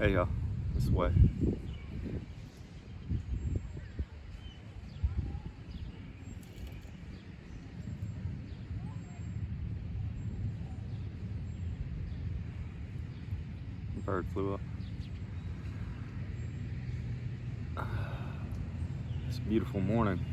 Hey y'all, this way. Bird flew up. It's a beautiful morning.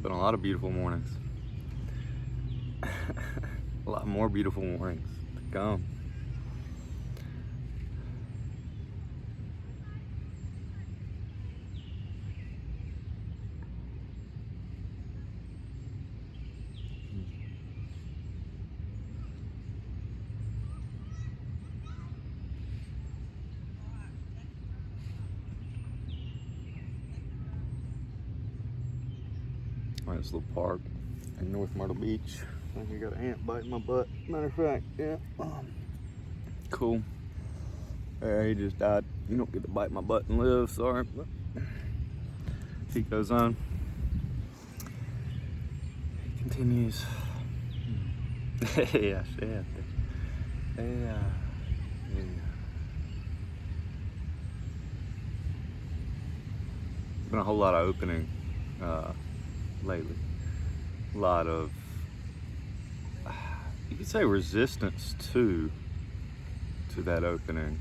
Been a lot of beautiful mornings. A lot more beautiful mornings to come. This little park in North Myrtle Beach. I think you got an ant biting my butt. Matter of fact, yeah. Cool. He just died. You don't get to bite my butt and live, sorry. But he goes on. He continues. Yeah, shit. Yeah. Been a whole lot of opening lately. A lot of, you could say, resistance to that opening,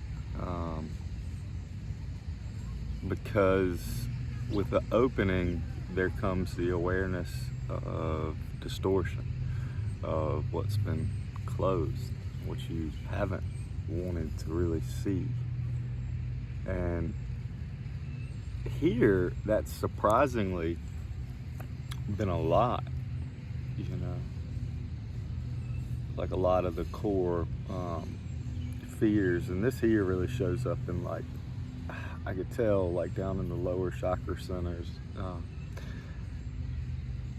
because with the opening there comes the awareness of distortion of what's been closed, what you haven't wanted to really see. And here that's surprisingly been a lot, like a lot of the core fears. And this here really shows up in, like, I could tell, like, down in the lower chakra centers.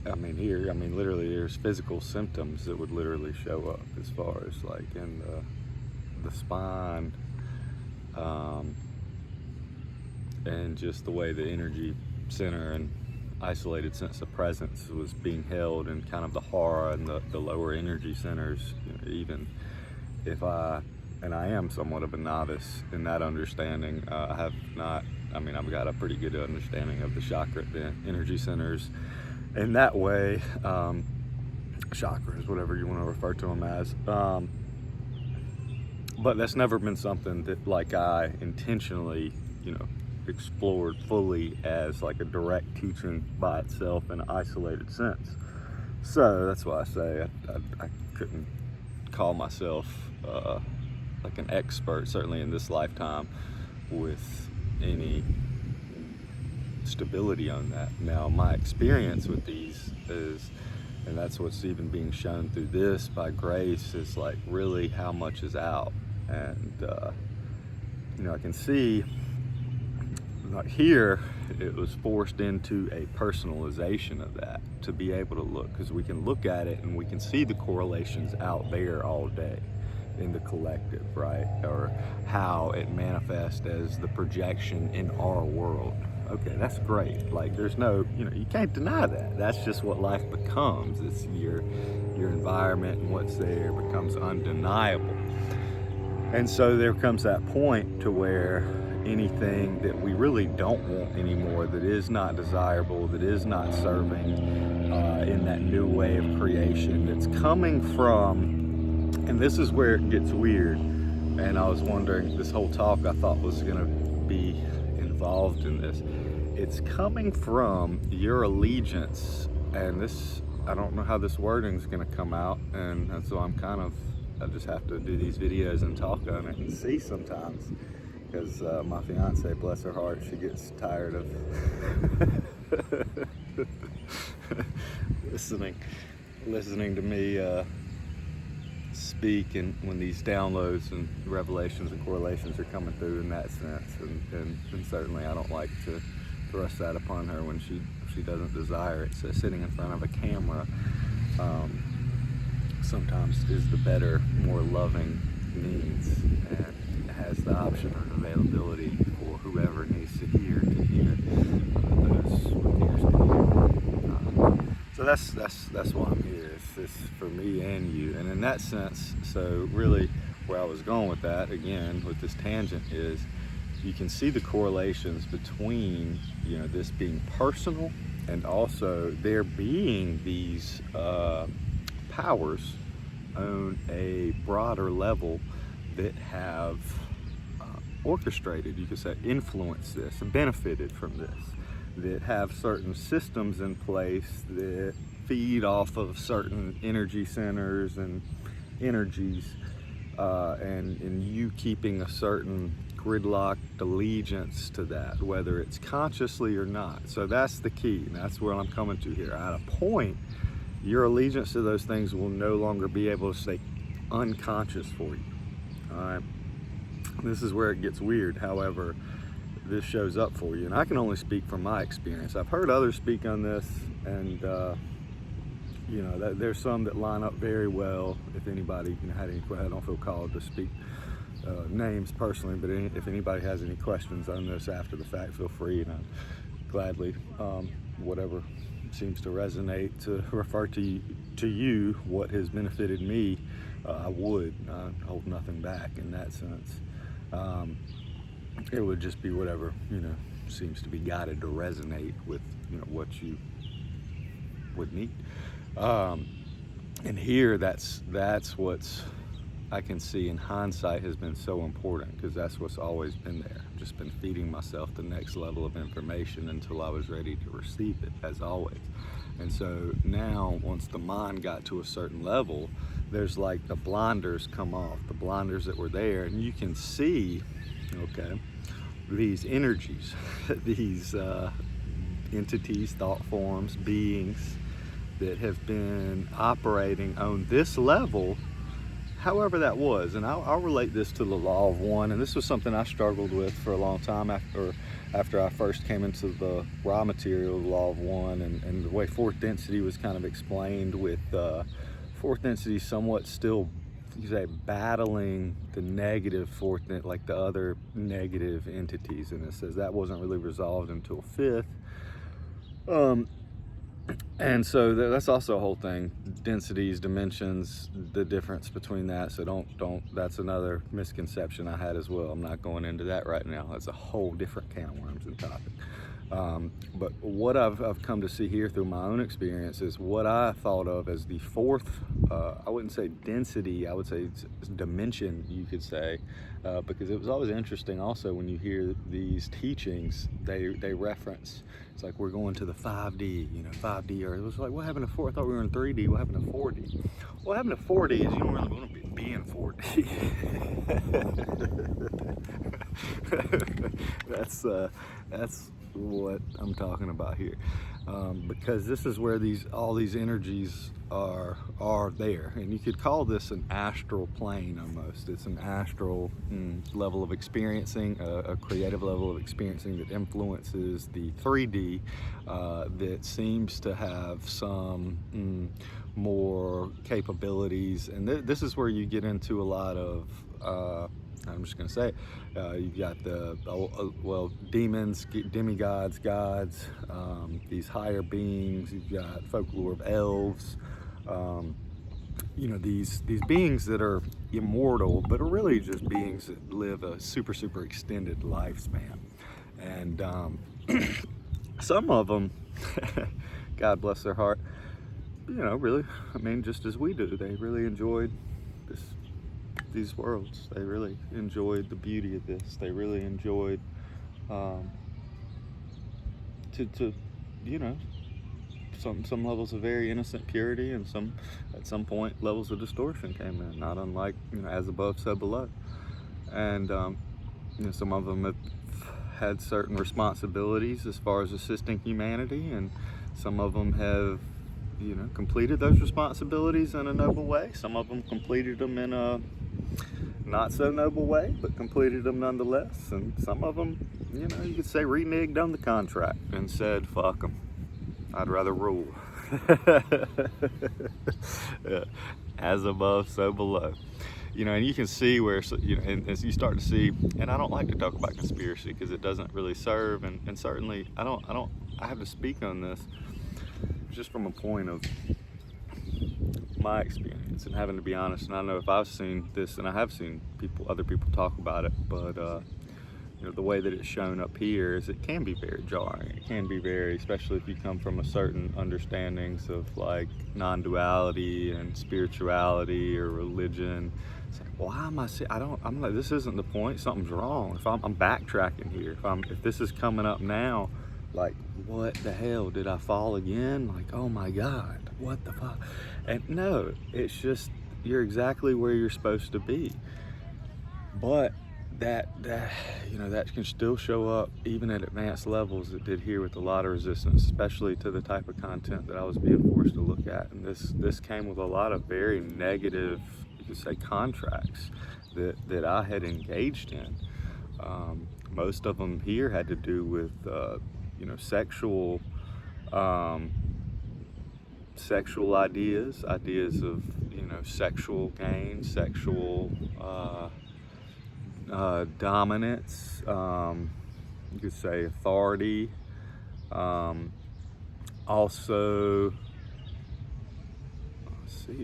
Literally there's physical symptoms that would literally show up as far as, like, in the spine, and just the way the energy center and isolated sense of presence was being held in kind of the hara and the lower energy centers. Even if I am somewhat of a novice in that understanding, I've got a pretty good understanding of the chakra, the energy centers in that way, chakras, whatever you want to refer to them as, but that's never been something that, like, I intentionally, explored fully as like a direct teaching by itself in an isolated sense. So that's why I say I couldn't call myself like an expert, certainly in this lifetime, with any stability on that. Now, my experience with these is, and that's what's even being shown through this by grace, is like really how much is out. And I can see, like, here it was forced into a personalization of that to be able to look, because we can look at it and we can see the correlations out there all day in the collective, right? Or how it manifests as the projection in our world. Okay, that's great. Like, there's no, you can't deny that. That's just what life becomes. It's your environment, and what's there becomes undeniable. And so there comes that point to where anything that we really don't want anymore, that is not desirable, that is not serving in that new way of creation, that's coming from, and this is where it gets weird, and I was wondering, this whole talk I thought was going to be involved in this. It's coming from your allegiance, and this, I don't know how this wording is going to come out, and so I just have to do these videos and talk on it and see sometimes, because my fiance, bless her heart, she gets tired of listening to me speak, and when these downloads and revelations and correlations are coming through in that sense, and certainly I don't like to thrust that upon her when she doesn't desire it. So sitting in front of a camera sometimes is the better, more loving means, and has the option or availability for whoever needs to hear those with ears to hear. So that's why I'm here. It's for me and you. And in that sense, so really where I was going with that, again, with this tangent, is you can see the correlations between, this being personal and also there being these powers on a broader level that have orchestrated, you could say, influenced this, benefited from this, that have certain systems in place that feed off of certain energy centers and energies, and you keeping a certain gridlocked allegiance to that, whether it's consciously or not. So that's the key, and that's where I'm coming to here. At a point, your allegiance to those things will no longer be able to stay unconscious for you. All right. This is where it gets weird. However, this shows up for you, and I can only speak from my experience. I've heard others speak on this, and there's some that line up very well. If anybody had any questions, I don't feel called to speak names personally, but if anybody has any questions on this after the fact, feel free, and I'd gladly, whatever seems to resonate, to refer to you what has benefited me. I would hold nothing back in that sense. It would just be whatever seems to be guided to resonate with what you would need. And here, that's what's I can see in hindsight has been so important, because that's what's always been there. I've just been feeding myself the next level of information until I was ready to receive it, as always. And so now, once the mind got to a certain level, there's like the blinders come off, the blinders that were there, and you can see, these energies, these entities, thought forms, beings that have been operating on this level, however that was. And I'll relate this to the law of one, and this was something I struggled with for a long time after I first came into the raw material, the law of one, and the way fourth density was kind of explained, with fourth density somewhat still, you say, battling the negative fourth, like the other negative entities, and it says that wasn't really resolved until fifth. And so that's also a whole thing, densities, dimensions, the difference between that. So don't, that's another misconception I had as well. I'm not going into that right now. That's a whole different can of worms and topic. But what I've come to see here through my own experience is what I thought of as the fourth, I wouldn't say density, I would say dimension, you could say, because it was always interesting also when you hear these teachings, they reference, it's like we're going to the 5D, 5D, or it was like, what happened to 4? I thought we were in 3D, what happened to 4D? What happened to 4D is you don't really want to be in 4D. That's what I'm talking about here, because this is where all these energies are there, and you could call this an astral plane almost. It's an astral level of experiencing, a creative level of experiencing that influences the 3D, that seems to have some more capabilities, and this is where you get into a lot of I'm just going to say, you've got the, demons, demigods, gods, these higher beings. You've got folklore of elves, these beings that are immortal, but are really just beings that live a super, super extended lifespan. And some of them, God bless their heart, really, just as we do, they really enjoyed these worlds. They really enjoyed the beauty of this. They really enjoyed some levels of very innocent purity, and at some point levels of distortion came in, not unlike as above so below. And some of them have had certain responsibilities as far as assisting humanity, and some of them have completed those responsibilities in a noble way. Some of them completed them in a not so noble way, but completed them nonetheless. And some of them, you could say, reneged on the contract and said, fuck them, I'd rather rule. As above, so below. and you can see where, and as you start to see, and I don't like to talk about conspiracy because it doesn't really serve, and certainly I have to speak on this just from a point of my experience and having to be honest. And I know if I've seen this, and I have seen other people talk about it, but the way that it's shown up here is it can be very jarring. It can be very, especially if you come from a certain understandings of like non-duality and spirituality or religion. It's like, why am I I'm like, this isn't the point. Something's wrong. If I'm backtracking here, if this is coming up now, like, what the hell, did I fall again? Like, oh my God, what the fuck? And no, it's just, you're exactly where you're supposed to be. But that can still show up even at advanced levels. It did here with a lot of resistance, especially to the type of content that I was being forced to look at. And this came with a lot of very negative, you could say, contracts that I had engaged in. Most of them here had to do with sexual ideas of sexual gain, sexual dominance, you could say authority, also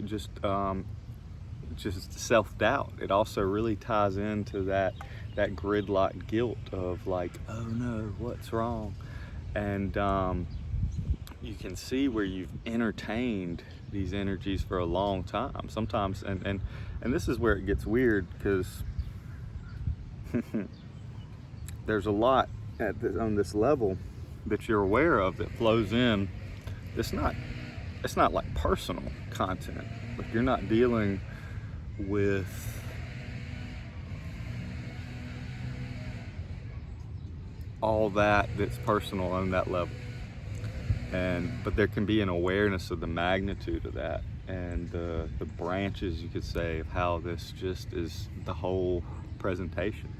just self-doubt. It also really ties into that gridlock guilt of like, oh no, what's wrong? And you can see where you've entertained these energies for a long time sometimes, and this is where it gets weird, because there's a lot on this level that you're aware of that flows in. It's not like personal content. Like, you're not dealing with all that's personal on that level, but there can be an awareness of the magnitude of that, and the branches, you could say, of how this just is the whole presentation.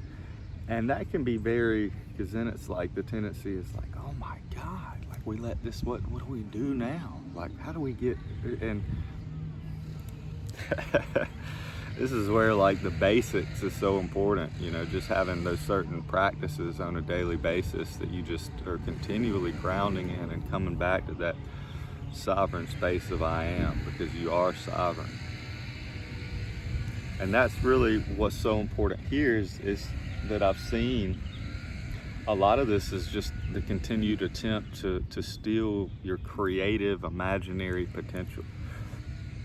And that can be very, because then it's like the tendency is like, oh my God, like, we let this, what do we do now? Like, how do we get, and this is where like the basics is so important, just having those certain practices on a daily basis that you just are continually grounding in and coming back to that sovereign space of I am, because you are sovereign. And that's really what's so important here is that I've seen a lot of this is just the continued attempt to steal your creative, imaginary potential,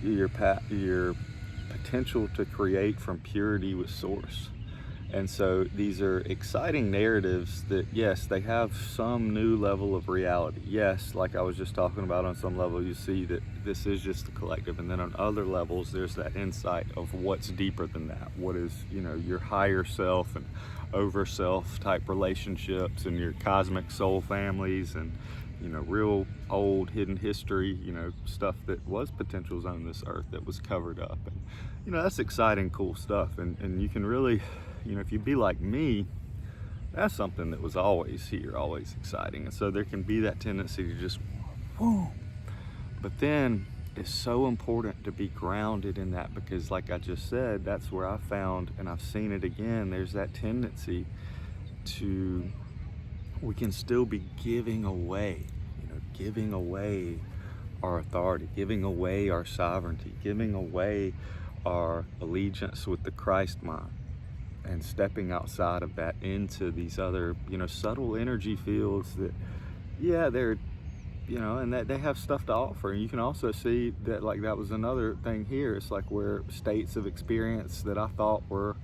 your potential to create from purity with source. And so these are exciting narratives that, yes, they have some new level of reality. Yes, like I was just talking about, on some level you see that this is just the collective, and then on other levels there's that insight of what's deeper than that, what is your higher self and over self type relationships, and your cosmic soul families, and real old hidden history, stuff that was potentials on this earth that was covered up. And that's exciting, cool stuff. And you can really, if you be like me, that's something that was always here, always exciting. And so there can be that tendency to just, whoa. But then it's so important to be grounded in that, because like I just said, that's where I found, and I've seen it again, there's that tendency we can still be giving away our authority, giving away our sovereignty, giving away our allegiance with the Christ mind, and stepping outside of that into these other, subtle energy fields that, they're, and that they have stuff to offer. And you can also see that, like, that was another thing here. It's like where states of experience that I thought were,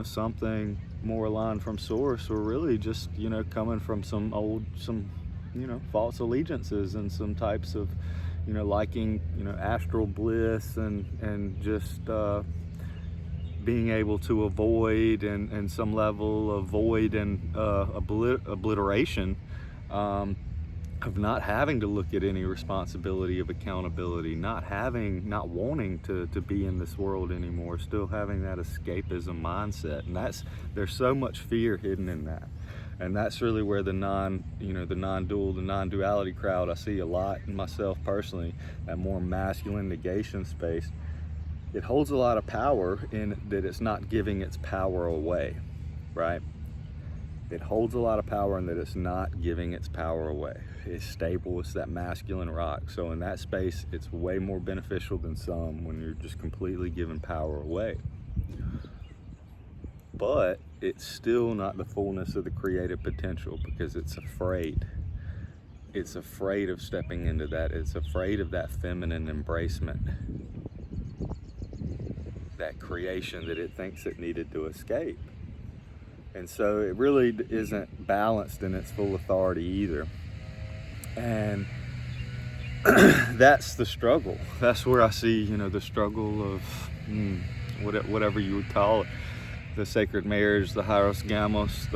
something more aligned from source, were really just, coming from some false allegiances and some types of, liking, astral bliss and just being able to avoid and some level of void and obliteration of not having to look at any responsibility of accountability, not wanting to be in this world anymore, still having that escapism mindset. And there's so much fear hidden in that. And that's really where the non-dual, the non-duality crowd, I see a lot in myself personally, that more masculine negation space. it holds a lot of power in that it's not giving its power away, right? It holds a lot of power in that it's not giving its power away. It's stable, it's that masculine rock. So in that space, it's way more beneficial than some when you're just completely giving power away. But it's still not the fullness of the creative potential because it's afraid. It's afraid of stepping into that. It's afraid of that feminine embracement, that creation that it thinks it needed to escape. And so it really isn't balanced in its full authority either. And that's the struggle. That's where I see, the struggle of whatever you would call it, the sacred marriage, the hieros gamos,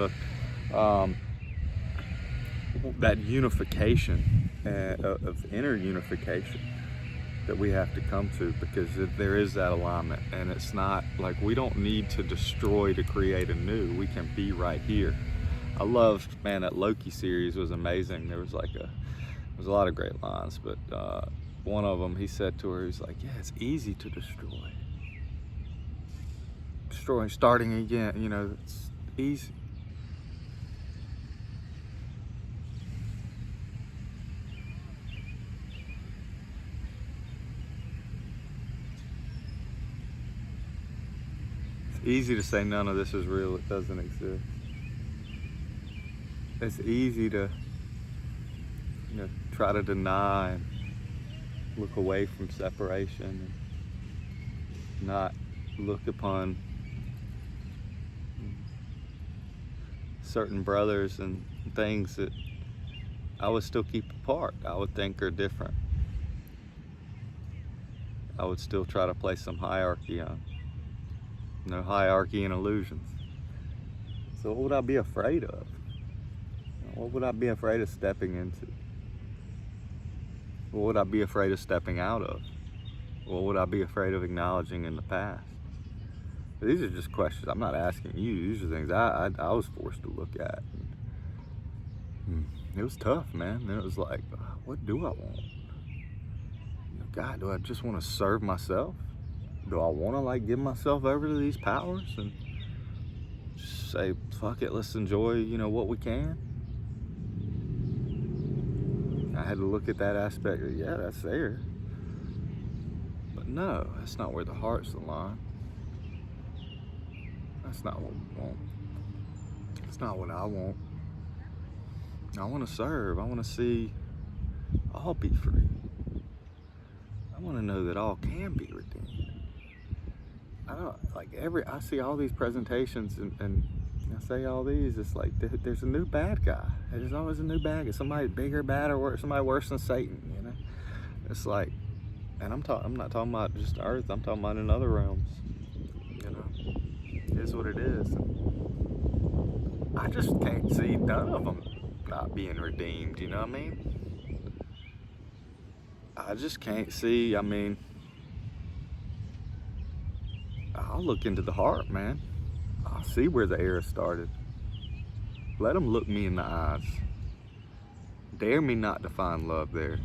that unification of inner unification that we have to come to, because there is that alignment, and it's not like we don't need to destroy to create a new. We can be right here. I loved, man, that Loki series was amazing. There was a lot of great lines, but one of them, he said to her, he's like, yeah, it's easy to destroy. Destroying, starting again, it's easy. Easy to say none of this is real, it doesn't exist. It's easy to try to deny and look away from separation and not look upon certain brothers and things that I would still keep apart, I would think are different. I would still try to place some hierarchy on. No hierarchy and illusions. So what would I be afraid of? What would I be afraid of stepping into? What would I be afraid of stepping out of? What would I be afraid of acknowledging in the past? These are just questions. I'm not asking you. These are things I was forced to look at. It was tough, man. And it was like, what do I want? God, do I just want to serve myself? Do I want to give myself over to these powers and just say, fuck it, let's enjoy, what we can? I had to look at that aspect of, yeah, that's there. But no, that's not where the heart's aligned. That's not what we want. It's not what I want. I want to serve. I want to see all be free. I want to know that all can be redeemed. I see all these presentations and I say all these, it's like there's a new bad guy. There's always a new bad guy. Somebody bigger, badder, or somebody worse than Satan, It's like, and I'm not talking about just Earth, I'm talking about in other realms, It is what it is. I just can't see none of them not being redeemed, you know what I mean? I just can't see, I'll look into the heart, man. I'll see where the error started. Let them look me in the eyes. Dare me not to find love there.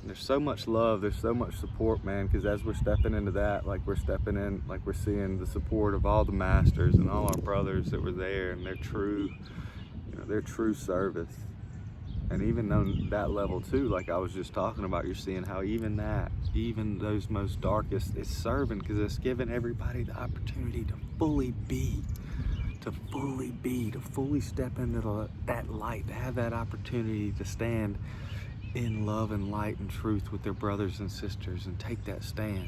There's so much love, there's so much support, man, because as we're stepping into that, we're seeing the support of all the masters and all our brothers that were there and their true service. And even on that level too, like I was just talking about, you're seeing how even those most darkest, is serving because it's giving everybody the opportunity to fully be, to fully step into that light, to have that opportunity to stand in love and light and truth with their brothers and sisters and take that stand,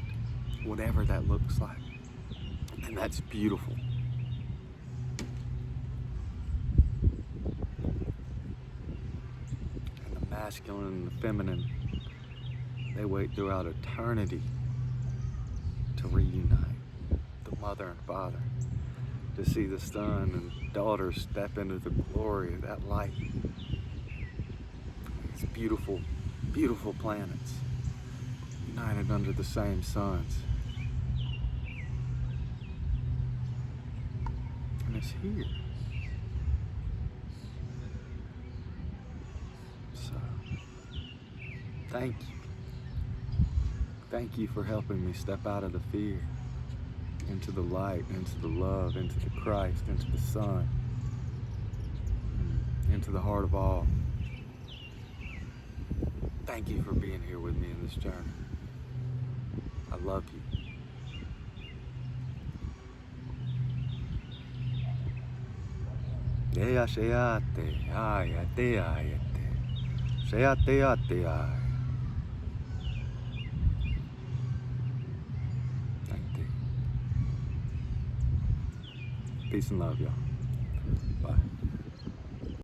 whatever that looks like. And that's beautiful. And the masculine and the feminine, they wait throughout eternity to reunite, the mother and father, to see the son and daughter step into the glory of that light. These beautiful, beautiful planets. united under the same suns. And it's here. So, thank you. Thank you for helping me step out of the fear, into the light, into the love, into the Christ, into the Son, into the heart of all. Thank you for being here with me in this journey. I love you. Dea sheate, ayate, ayate. Sheate, ate, ay. Thank you. Peace and love, y'all. Bye.